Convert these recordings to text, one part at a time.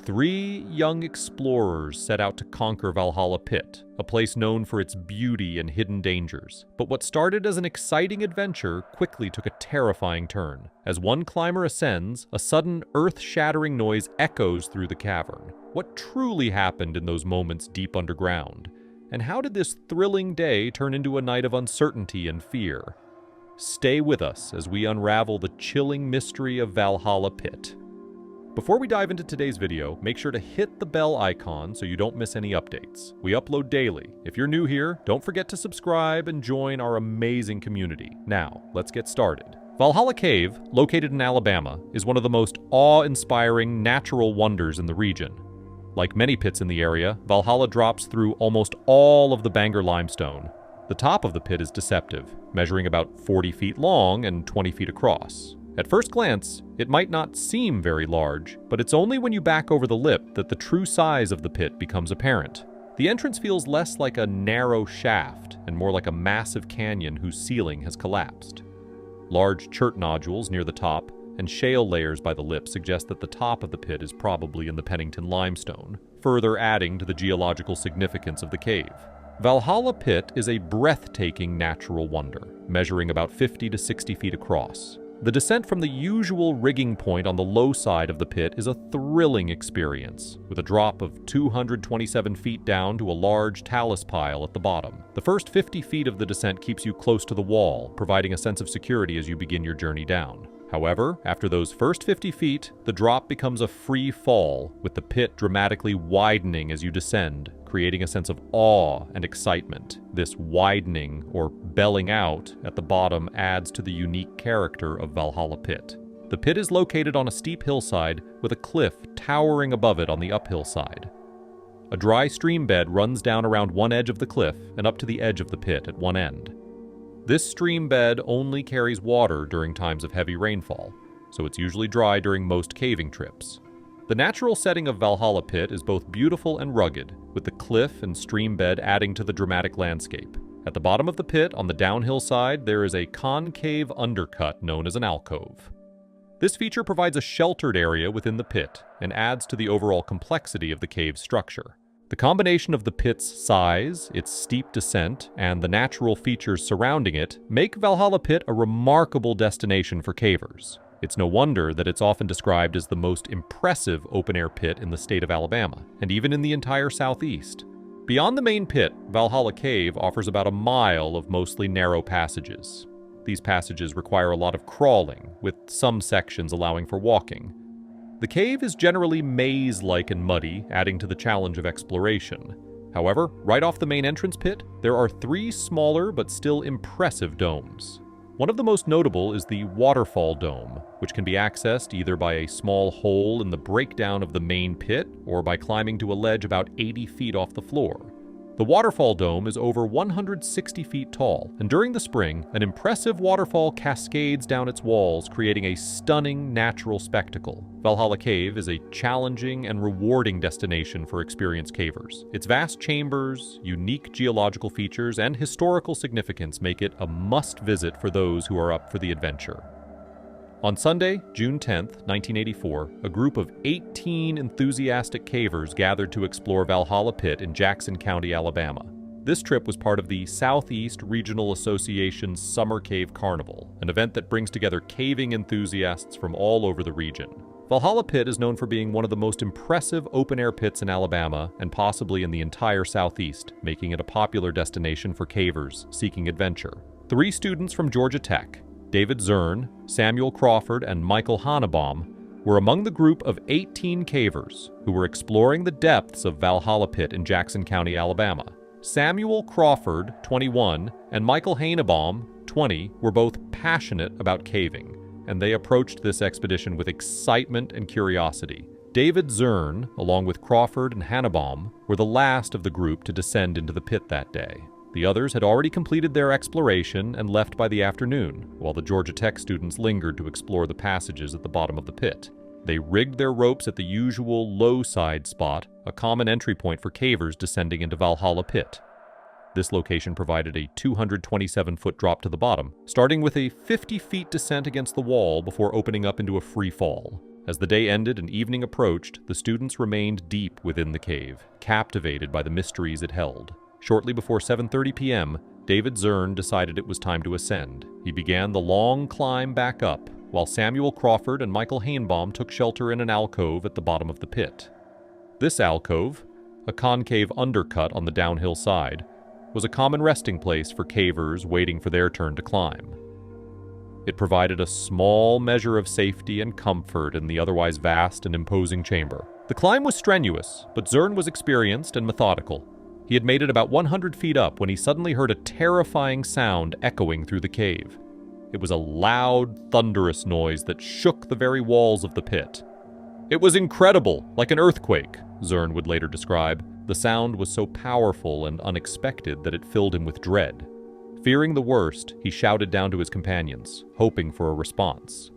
Three young explorers set out to conquer Valhalla Pit, a place known for its beauty and hidden dangers. But what started as an exciting adventure quickly took a terrifying turn. As one climber ascends, a sudden earth-shattering noise echoes through the cavern. What truly happened in those moments deep underground? And how did this thrilling day turn into a night of uncertainty and fear? Stay with us as we unravel the chilling mystery of Valhalla Pit. Before we dive into today's video, make sure to hit the bell icon so you don't miss any updates. We upload daily. If you're new here, don't forget to subscribe and join our amazing community. Now, let's get started. Valhalla Cave, located in Alabama, is one of the most awe-inspiring natural wonders in the region. Like many pits in the area, Valhalla drops through almost all of the Bangor limestone. The top of the pit is deceptive, measuring about 40 feet long and 20 feet across. At first glance, it might not seem very large, but it's only when you back over the lip that the true size of the pit becomes apparent. The entrance feels less like a narrow shaft and more like a massive canyon whose ceiling has collapsed. Large chert nodules near the top and shale layers by the lip suggest that the top of the pit is probably in the Pennington limestone, further adding to the geological significance of the cave. Valhalla Pit is a breathtaking natural wonder, measuring about 50 to 60 feet across. The descent from the usual rigging point on the low side of the pit is a thrilling experience, with a drop of 227 feet down to a large talus pile at the bottom. The first 50 feet of the descent keeps you close to the wall, providing a sense of security as you begin your journey down. However, after those first 50 feet, the drop becomes a free fall, with the pit dramatically widening as you descend, creating a sense of awe and excitement. This widening, or belling out, at the bottom adds to the unique character of Valhalla Pit. The pit is located on a steep hillside with a cliff towering above it on the uphill side. A dry stream bed runs down around one edge of the cliff and up to the edge of the pit at one end. This stream bed only carries water during times of heavy rainfall, so it's usually dry during most caving trips. The natural setting of Valhalla Pit is both beautiful and rugged, with the cliff and stream bed adding to the dramatic landscape. At the bottom of the pit, on the downhill side, there is a concave undercut known as an alcove. This feature provides a sheltered area within the pit and adds to the overall complexity of the cave's structure. The combination of the pit's size, its steep descent, and the natural features surrounding it make Valhalla Pit a remarkable destination for cavers. It's no wonder that it's often described as the most impressive open-air pit in the state of Alabama, and even in the entire Southeast. Beyond the main pit, Valhalla Cave offers about a mile of mostly narrow passages. These passages require a lot of crawling, with some sections allowing for walking. The cave is generally maze-like and muddy, adding to the challenge of exploration. However, right off the main entrance pit, there are three smaller but still impressive domes. One of the most notable is the Waterfall Dome, which can be accessed either by a small hole in the breakdown of the main pit or by climbing to a ledge about 80 feet off the floor. The Waterfall Dome is over 160 feet tall, and during the spring, an impressive waterfall cascades down its walls, creating a stunning natural spectacle. Valhalla Cave is a challenging and rewarding destination for experienced cavers. Its vast chambers, unique geological features, and historical significance make it a must-visit for those who are up for the adventure. On Sunday, June 10, 1984, a group of 18 enthusiastic cavers gathered to explore Valhalla Pit in Jackson County, Alabama. This trip was part of the Southeast Regional Association's Summer Cave Carnival, an event that brings together caving enthusiasts from all over the region. Valhalla Pit is known for being one of the most impressive open-air pits in Alabama and possibly in the entire Southeast, making it a popular destination for cavers seeking adventure. 3 students from Georgia Tech, David Zern, Samuel Crawford, and Michael Hannebaum, were among the group of 18 cavers who were exploring the depths of Valhalla Pit in Jackson County, Alabama. Samuel Crawford, 21, and Michael Hannebaum, 20, were both passionate about caving, and they approached this expedition with excitement and curiosity. David Zern, along with Crawford and Hannebaum, were the last of the group to descend into the pit that day. The others had already completed their exploration and left by the afternoon, while the Georgia Tech students lingered to explore the passages at the bottom of the pit. They rigged their ropes at the usual low side spot, a common entry point for cavers descending into Valhalla Pit. This location provided a 227-foot drop to the bottom, starting with a 50 feet descent against the wall before opening up into a free fall. As the day ended and evening approached, the students remained deep within the cave, captivated by the mysteries it held. Shortly before 7:30 p.m., David Zern decided it was time to ascend. He began the long climb back up, while Samuel Crawford and Michael Hainbaum took shelter in an alcove at the bottom of the pit. This alcove, a concave undercut on the downhill side, was a common resting place for cavers waiting for their turn to climb. It provided a small measure of safety and comfort in the otherwise vast and imposing chamber. The climb was strenuous, but Zern was experienced and methodical. He had made it about 100 feet up when he suddenly heard a terrifying sound echoing through the cave. It was a loud, thunderous noise that shook the very walls of the pit. "It was incredible, like an earthquake," Zern would later describe. The sound was so powerful and unexpected that it filled him with dread. Fearing the worst, he shouted down to his companions, hoping for a response.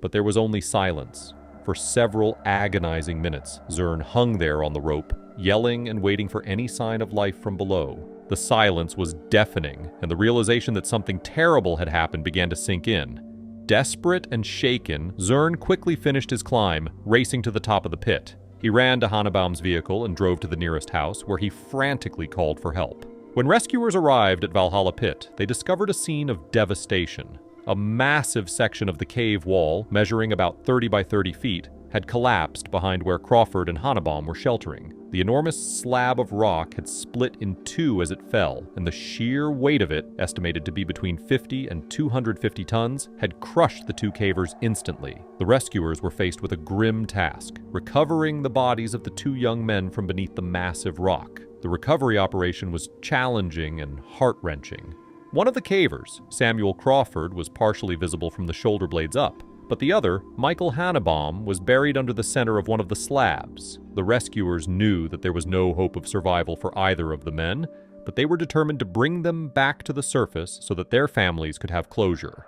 But there was only silence. For several agonizing minutes, Zern hung there on the rope, yelling and waiting for any sign of life from below. The silence was deafening, and the realization that something terrible had happened began to sink in. Desperate and shaken, Zern quickly finished his climb, racing to the top of the pit. He ran to Hanebaum's vehicle and drove to the nearest house, where he frantically called for help. When rescuers arrived at Valhalla Pit, they discovered a scene of devastation. A massive section of the cave wall, measuring about 30 by 30 feet, had collapsed behind where Crawford and Hanebaum were sheltering. The enormous slab of rock had split in two as it fell, and the sheer weight of it, estimated to be between 50 and 250 tons, had crushed the two cavers instantly. The rescuers were faced with a grim task, recovering the bodies of the two young men from beneath the massive rock. The recovery operation was challenging and heart-wrenching. One of the cavers, Samuel Crawford, was partially visible from the shoulder blades up, but the other, Michael Hanebaum, was buried under the center of one of the slabs. The rescuers knew that there was no hope of survival for either of the men, but they were determined to bring them back to the surface so that their families could have closure.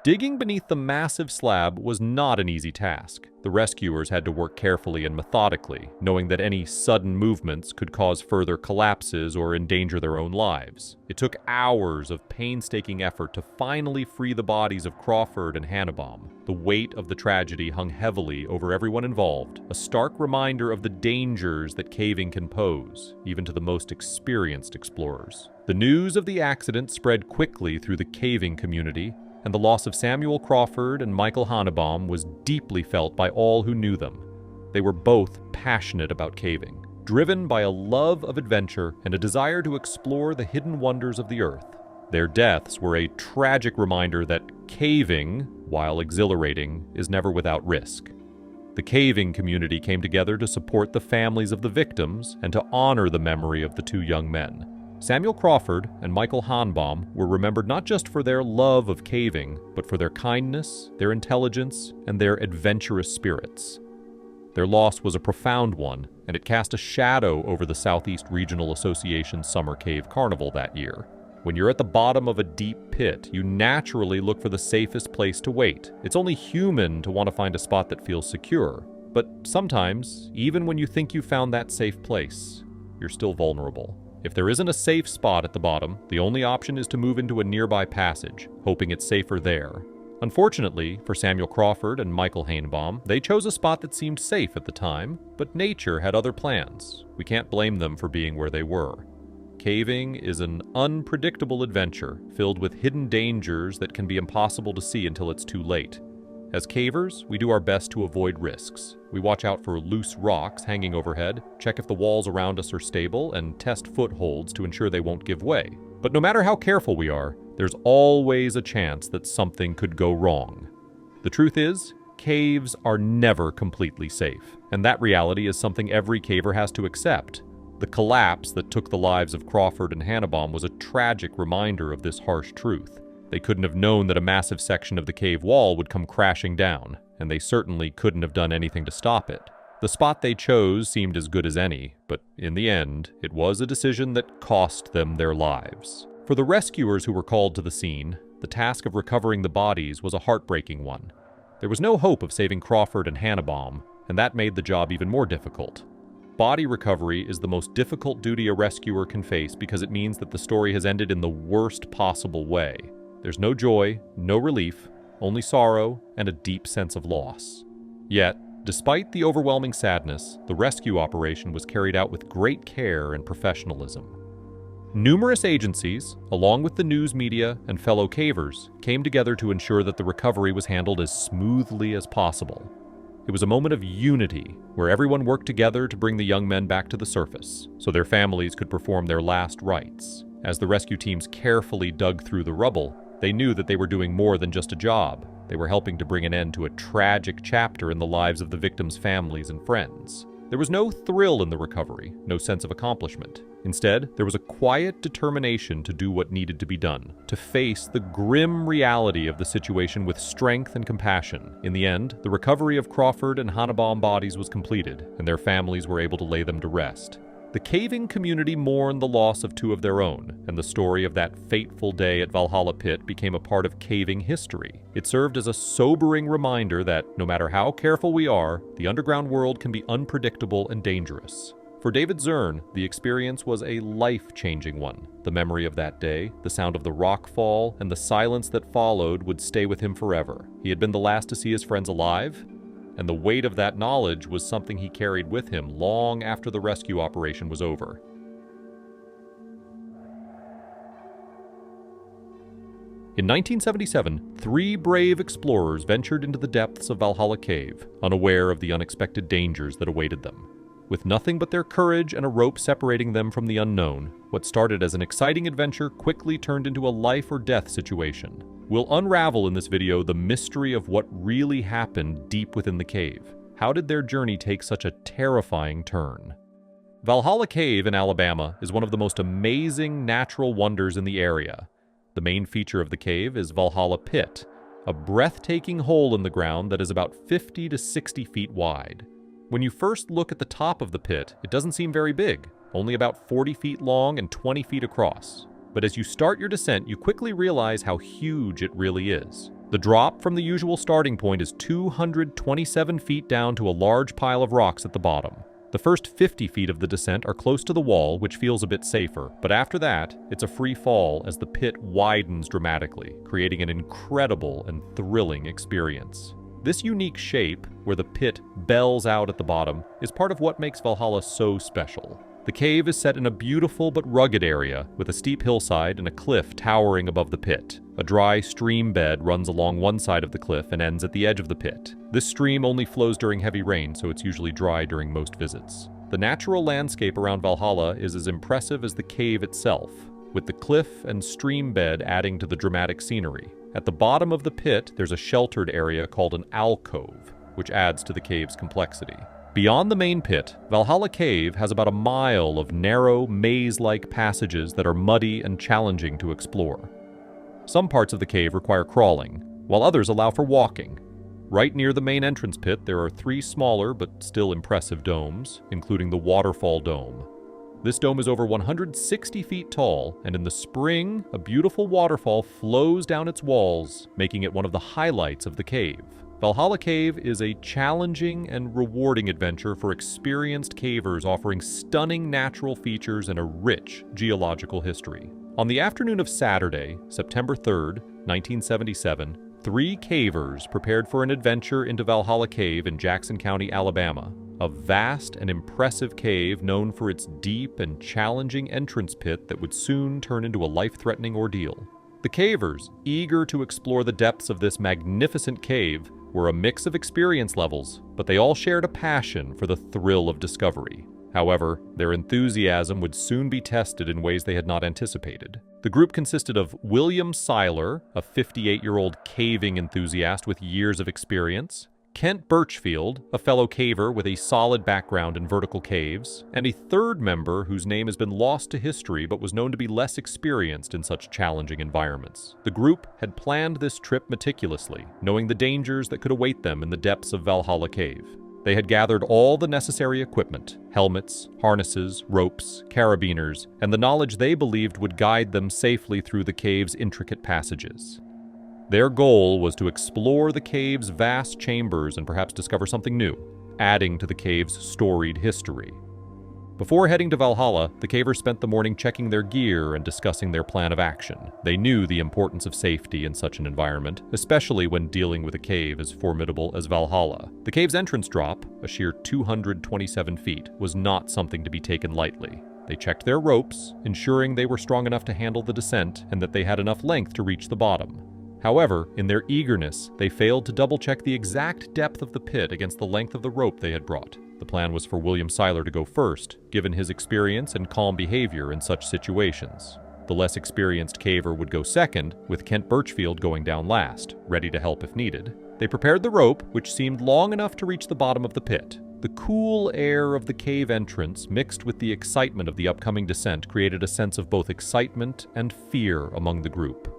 Digging beneath the massive slab was not an easy task. The rescuers had to work carefully and methodically, knowing that any sudden movements could cause further collapses or endanger their own lives. It took hours of painstaking effort to finally free the bodies of Crawford and Hanebaum. The weight of the tragedy hung heavily over everyone involved, a stark reminder of the dangers that caving can pose, even to the most experienced explorers. The news of the accident spread quickly through the caving community, and the loss of Samuel Crawford and Michael Hanebaum was deeply felt by all who knew them. They were both passionate about caving, driven by a love of adventure and a desire to explore the hidden wonders of the earth. Their deaths were a tragic reminder that caving, while exhilarating, is never without risk. The caving community came together to support the families of the victims and to honor the memory of the two young men. Samuel Crawford and Michael Hanebaum were remembered not just for their love of caving, but for their kindness, their intelligence, and their adventurous spirits. Their loss was a profound one, and it cast a shadow over the Southeast Regional Association's Summer Cave Carnival that year. When you're at the bottom of a deep pit, you naturally look for the safest place to wait. It's only human to want to find a spot that feels secure. But sometimes, even when you think you found that safe place, you're still vulnerable. If there isn't a safe spot at the bottom, the only option is to move into a nearby passage, hoping it's safer there. Unfortunately, for Samuel Crawford and Michael Hanebaum, they chose a spot that seemed safe at the time, but nature had other plans. We can't blame them for being where they were. Caving is an unpredictable adventure, filled with hidden dangers that can be impossible to see until it's too late. As cavers, we do our best to avoid risks. We watch out for loose rocks hanging overhead, check if the walls around us are stable, and test footholds to ensure they won't give way. But no matter how careful we are, there's always a chance that something could go wrong. The truth is, caves are never completely safe, and that reality is something every caver has to accept. The collapse that took the lives of Crawford and Hanebaum was a tragic reminder of this harsh truth. They couldn't have known that a massive section of the cave wall would come crashing down, and they certainly couldn't have done anything to stop it. The spot they chose seemed as good as any, but in the end, it was a decision that cost them their lives. For the rescuers who were called to the scene, the task of recovering the bodies was a heartbreaking one. There was no hope of saving Crawford and Hanebaum, and that made the job even more difficult. Body recovery is the most difficult duty a rescuer can face because it means that the story has ended in the worst possible way. There's no joy, no relief, only sorrow, and a deep sense of loss. Yet, despite the overwhelming sadness, the rescue operation was carried out with great care and professionalism. Numerous agencies, along with the news media and fellow cavers, came together to ensure that the recovery was handled as smoothly as possible. It was a moment of unity, where everyone worked together to bring the young men back to the surface, so their families could perform their last rites. As the rescue teams carefully dug through the rubble, they knew that they were doing more than just a job. They were helping to bring an end to a tragic chapter in the lives of the victims' families and friends. There was no thrill in the recovery, no sense of accomplishment. Instead, there was a quiet determination to do what needed to be done, to face the grim reality of the situation with strength and compassion. In the end, the recovery of Crawford and Hannibal bodies was completed, and their families were able to lay them to rest. The caving community mourned the loss of two of their own, and the story of that fateful day at Valhalla Pit became a part of caving history. It served as a sobering reminder that, no matter how careful we are, the underground world can be unpredictable and dangerous. For David Zern, the experience was a life-changing one. The memory of that day, the sound of the rock fall, and the silence that followed would stay with him forever. He had been the last to see his friends alive, and the weight of that knowledge was something he carried with him long after the rescue operation was over. In 1977, 3 brave explorers ventured into the depths of Valhalla Cave, unaware of the unexpected dangers that awaited them. With nothing but their courage and a rope separating them from the unknown, what started as an exciting adventure quickly turned into a life-or-death situation. We'll unravel in this video the mystery of what really happened deep within the cave. How did their journey take such a terrifying turn? Valhalla Cave in Alabama is one of the most amazing natural wonders in the area. The main feature of the cave is Valhalla Pit, a breathtaking hole in the ground that is about 50 to 60 feet wide. When you first look at the top of the pit, it doesn't seem very big, only about 40 feet long and 20 feet across. But as you start your descent, you quickly realize how huge it really is. The drop from the usual starting point is 227 feet down to a large pile of rocks at the bottom. The first 50 feet of the descent are close to the wall, which feels a bit safer, but after that, it's a free fall as the pit widens dramatically, creating an incredible and thrilling experience. This unique shape, where the pit bells out at the bottom, is part of what makes Valhalla so special. The cave is set in a beautiful but rugged area, with a steep hillside and a cliff towering above the pit. A dry stream bed runs along one side of the cliff and ends at the edge of the pit. This stream only flows during heavy rain, so it's usually dry during most visits. The natural landscape around Valhalla is as impressive as the cave itself, with the cliff and stream bed adding to the dramatic scenery. At the bottom of the pit, there's a sheltered area called an alcove, which adds to the cave's complexity. Beyond the main pit, Valhalla Cave has about a mile of narrow, maze-like passages that are muddy and challenging to explore. Some parts of the cave require crawling, while others allow for walking. Right near the main entrance pit, there are 3 smaller but still impressive domes, including the Waterfall Dome. This dome is over 160 feet tall, and in the spring, a beautiful waterfall flows down its walls, making it one of the highlights of the cave. Valhalla Cave is a challenging and rewarding adventure for experienced cavers, offering stunning natural features and a rich geological history. On the afternoon of Saturday, September 3rd, 1977, 3 cavers prepared for an adventure into Valhalla Cave in Jackson County, Alabama. A vast and impressive cave known for its deep and challenging entrance pit that would soon turn into a life-threatening ordeal. The cavers, eager to explore the depths of this magnificent cave, were a mix of experience levels, but they all shared a passion for the thrill of discovery. However, their enthusiasm would soon be tested in ways they had not anticipated. The group consisted of William Seiler, a 58-year-old caving enthusiast with years of experience, Kent Birchfield, a fellow caver with a solid background in vertical caves, and a third member whose name has been lost to history but was known to be less experienced in such challenging environments. The group had planned this trip meticulously, knowing the dangers that could await them in the depths of Valhalla Cave. They had gathered all the necessary equipment: helmets, harnesses, ropes, carabiners, and the knowledge they believed would guide them safely through the cave's intricate passages. Their goal was to explore the cave's vast chambers and perhaps discover something new, adding to the cave's storied history. Before heading to Valhalla, the cavers spent the morning checking their gear and discussing their plan of action. They knew the importance of safety in such an environment, especially when dealing with a cave as formidable as Valhalla. The cave's entrance drop, a sheer 227 feet, was not something to be taken lightly. They checked their ropes, ensuring they were strong enough to handle the descent and that they had enough length to reach the bottom. However, in their eagerness, they failed to double-check the exact depth of the pit against the length of the rope they had brought. The plan was for William Seiler to go first, given his experience and calm behavior in such situations. The less experienced caver would go second, with Kent Birchfield going down last, ready to help if needed. They prepared the rope, which seemed long enough to reach the bottom of the pit. The cool air of the cave entrance, mixed with the excitement of the upcoming descent, created a sense of both excitement and fear among the group.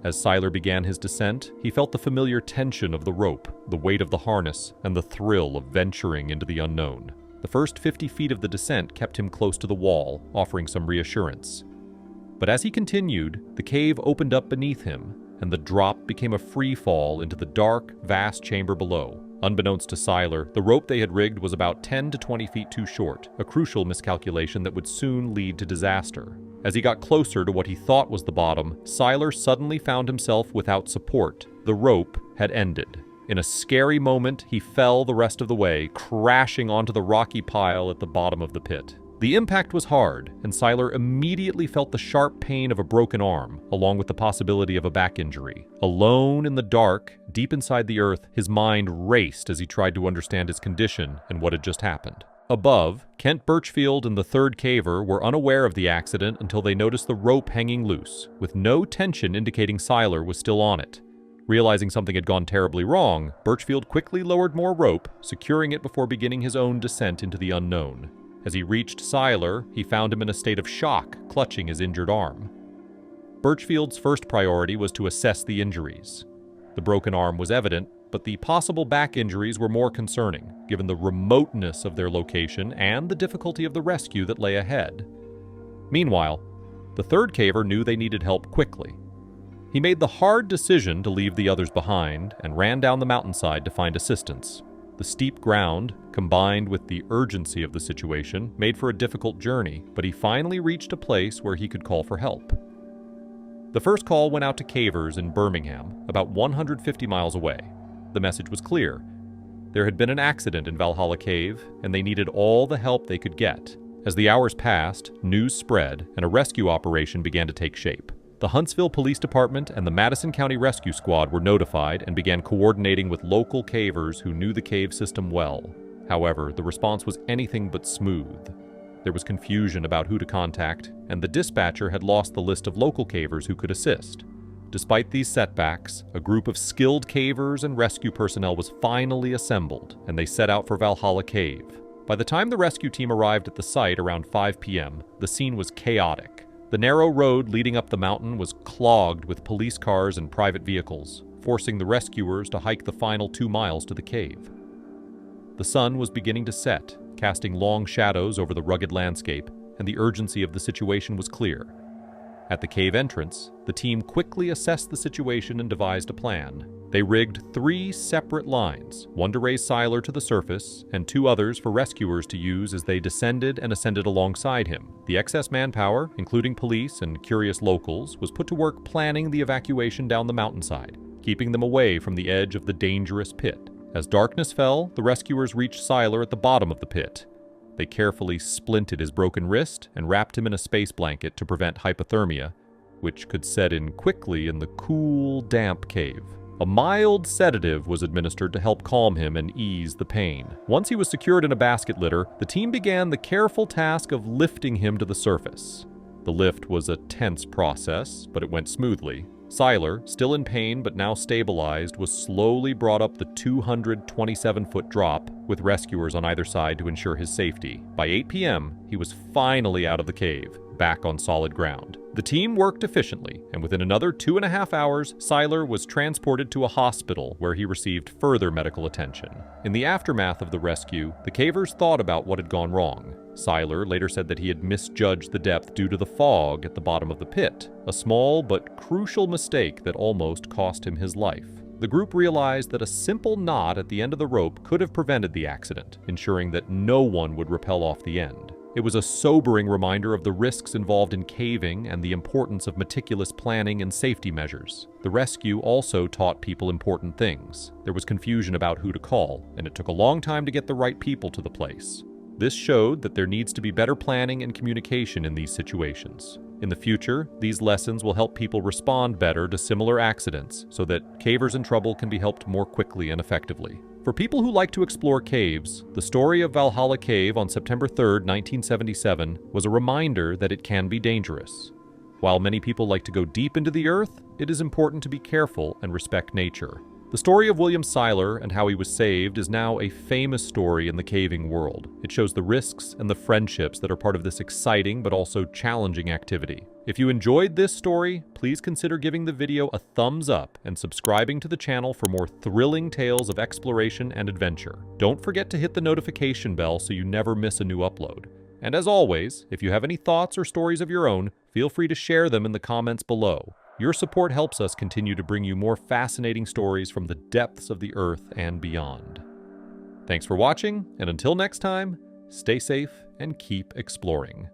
As Seiler began his descent, he felt the familiar tension of the rope, the weight of the harness, and the thrill of venturing into the unknown. The first 50 feet of the descent kept him close to the wall, offering some reassurance. But as he continued, the cave opened up beneath him, and the drop became a free fall into the dark, vast chamber below. Unbeknownst to Seiler, the rope they had rigged was about 10 to 20 feet too short, a crucial miscalculation that would soon lead to disaster. As he got closer to what he thought was the bottom, Seiler suddenly found himself without support. The rope had ended. In a scary moment, he fell the rest of the way, crashing onto the rocky pile at the bottom of the pit. The impact was hard, and Seiler immediately felt the sharp pain of a broken arm, along with the possibility of a back injury. Alone in the dark, deep inside the earth, his mind raced as he tried to understand his condition and what had just happened. Above, Kent Birchfield and the third caver were unaware of the accident until they noticed the rope hanging loose, with no tension indicating Seiler was still on it. Realizing something had gone terribly wrong, Birchfield quickly lowered more rope, securing it before beginning his own descent into the unknown. As he reached Seiler, he found him in a state of shock, clutching his injured arm. Birchfield's first priority was to assess the injuries. The broken arm was evident, but the possible back injuries were more concerning, given the remoteness of their location and the difficulty of the rescue that lay ahead. Meanwhile, the third caver knew they needed help quickly. He made the hard decision to leave the others behind and ran down the mountainside to find assistance. The steep ground, combined with the urgency of the situation, made for a difficult journey, but he finally reached a place where he could call for help. The first call went out to cavers in Birmingham, about 150 miles away. The message was clear. There had been an accident in Valhalla Cave, and they needed all the help they could get. As the hours passed, news spread, and a rescue operation began to take shape. The Huntsville Police Department and the Madison County Rescue Squad were notified and began coordinating with local cavers who knew the cave system well. However, the response was anything but smooth. There was confusion about who to contact, and the dispatcher had lost the list of local cavers who could assist. Despite these setbacks, a group of skilled cavers and rescue personnel was finally assembled, and they set out for Valhalla Cave. By the time the rescue team arrived at the site around 5 p.m., the scene was chaotic. The narrow road leading up the mountain was clogged with police cars and private vehicles, forcing the rescuers to hike the final 2 miles to the cave. The sun was beginning to set, casting long shadows over the rugged landscape, and the urgency of the situation was clear. At the cave entrance, the team quickly assessed the situation and devised a plan. They rigged 3 separate lines, one to raise Seiler to the surface, and 2 others for rescuers to use as they descended and ascended alongside him. The excess manpower, including police and curious locals, was put to work planning the evacuation down the mountainside, keeping them away from the edge of the dangerous pit. As darkness fell, the rescuers reached Seiler at the bottom of the pit. They carefully splinted his broken wrist and wrapped him in a space blanket to prevent hypothermia, which could set in quickly in the cool, damp cave. A mild sedative was administered to help calm him and ease the pain. Once he was secured in a basket litter, the team began the careful task of lifting him to the surface. The lift was a tense process, but it went smoothly. Seiler, still in pain but now stabilized, was slowly brought up the 227-foot drop, with rescuers on either side to ensure his safety. By 8 p.m., he was finally out of the cave, back on solid ground. The team worked efficiently, and within another 2.5 hours, Seiler was transported to a hospital where he received further medical attention. In the aftermath of the rescue, the cavers thought about what had gone wrong. Seiler later said that he had misjudged the depth due to the fog at the bottom of the pit, a small but crucial mistake that almost cost him his life. The group realized that a simple knot at the end of the rope could have prevented the accident, ensuring that no one would rappel off the end. It was a sobering reminder of the risks involved in caving and the importance of meticulous planning and safety measures. The rescue also taught people important things. There was confusion about who to call, and it took a long time to get the right people to the place. This showed that there needs to be better planning and communication in these situations. In the future, these lessons will help people respond better to similar accidents so that cavers in trouble can be helped more quickly and effectively. For people who like to explore caves, the story of Valhalla Cave on September 3, 1977 was a reminder that it can be dangerous. While many people like to go deep into the earth, it is important to be careful and respect nature. The story of William Seiler and how he was saved is now a famous story in the caving world. It shows the risks and the friendships that are part of this exciting but also challenging activity. If you enjoyed this story, please consider giving the video a thumbs up and subscribing to the channel for more thrilling tales of exploration and adventure. Don't forget to hit the notification bell so you never miss a new upload. And as always, if you have any thoughts or stories of your own, feel free to share them in the comments below. Your support helps us continue to bring you more fascinating stories from the depths of the earth and beyond. Thanks for watching, and until next time, stay safe and keep exploring.